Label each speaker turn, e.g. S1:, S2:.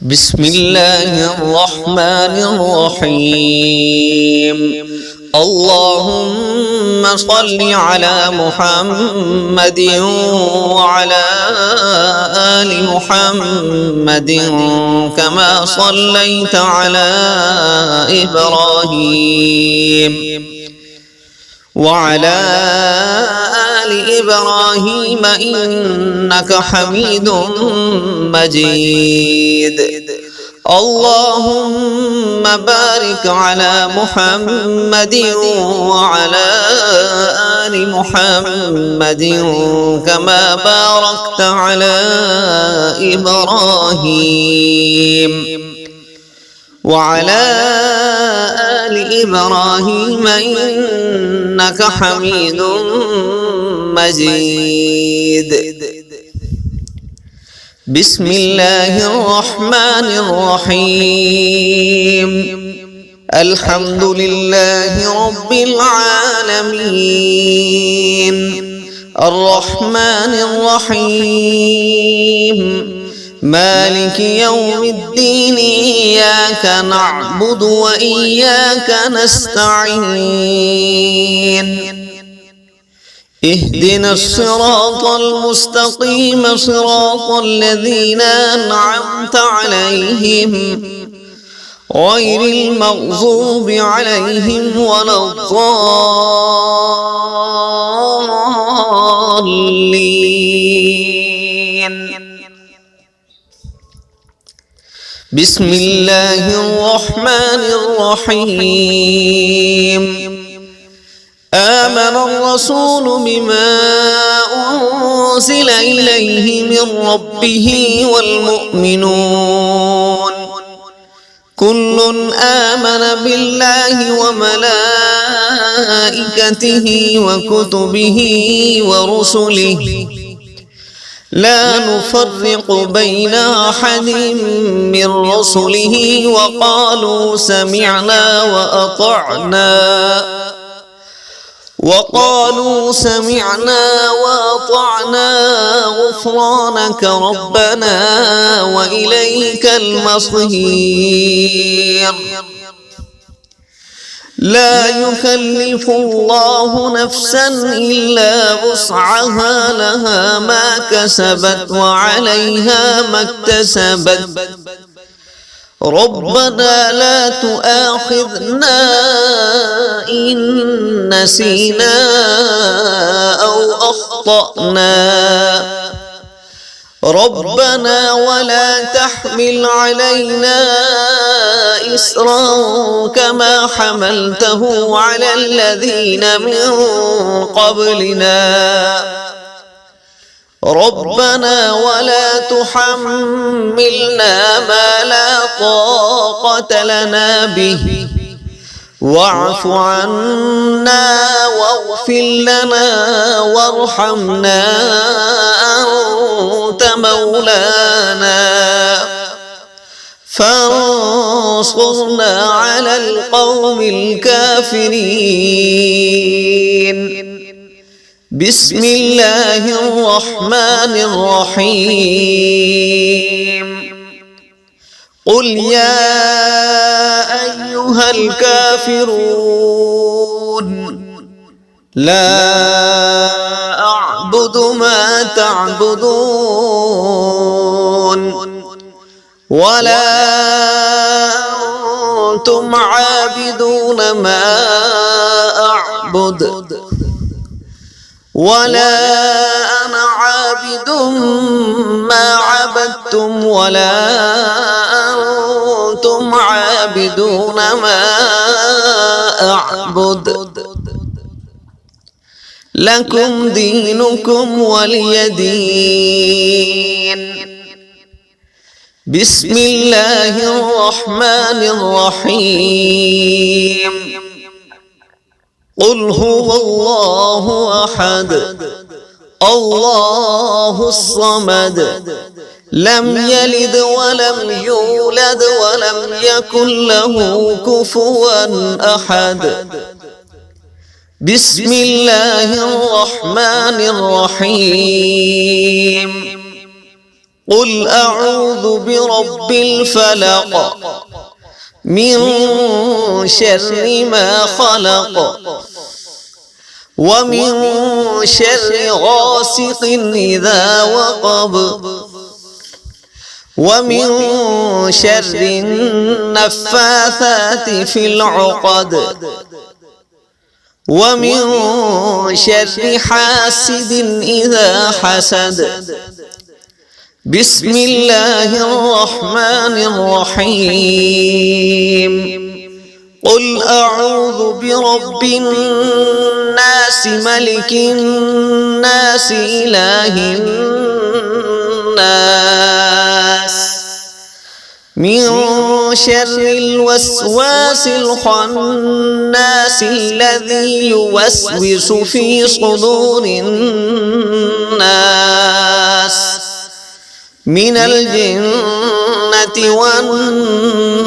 S1: بسم الله الرحمن الرحيم. اللهم صل على محمد وعلى آل محمد كما صليت على إبراهيم وعلى آل إبراهيم إنك حميد مجيد. اللهم بارك على محمد وعلى آل محمد كما باركت على إبراهيم وعلى آل إبراهيم إنك حميد مجيد. بسم الله الرحمن الرحيم. الحمد لله رب العالمين الرحمن الرحيم مالك يوم الدين إياك نعبد وإياك نستعين. اهدنا الصراط المستقيم صراط الذين أنعمت عليهم غير المغضوب عليهم ولا الضالين. بسم الله الرحمن الرحيم. آمن الرسول بما أنزل إليه من ربه والمؤمنون كل آمن بالله وملائكته وكتبه ورسله لا نفرق بين أحد من رسله وقالوا سمعنا وأطعنا غفرانك ربنا وإليك المصير. لا يكلف الله نفسا إلا وسعها لها ما كسبت وعليها ما اكتسبت. ربنا لا تؤاخذنا إن نسينا أو أخطأنا. ربنا ولا تحمل علينا إصرا كما حملته على الذين من قبلنا. ربنا ولا تحملنا ما لا طاقة لنا به واعف عنا واغفر لنا وارحمنا أنت مولانا فانصرنا على القوم الكافرين. بسم الله الرحمن الرحيم. قل يا أيها الكافرون لا أعبد ما تعبدون ولا أنتم عابدون ما أعبد ولا أنا عابد ما عبدتم ولا أنتم عابدون ما أعبد. لكم دينكم ولي دين. بسم الله الرحمن الرحيم. قل هو الله أحد الله الصمد لم يلد ولم يولد ولم يكن له كفوا أحد. بسم الله الرحمن الرحيم. قل أعوذ برب الفلق من شر ما خلق ومن شر غاسق إذا وقب ومن شر النفاثات في العقد ومن شر حاسد إذا حسد. بسم الله الرحمن الرحيم. قل أعوذ برب الناس ملك الناس إله الناس من شر الوسواس الخناس الذي يوسوس في صدور الناس من الجنة والناس.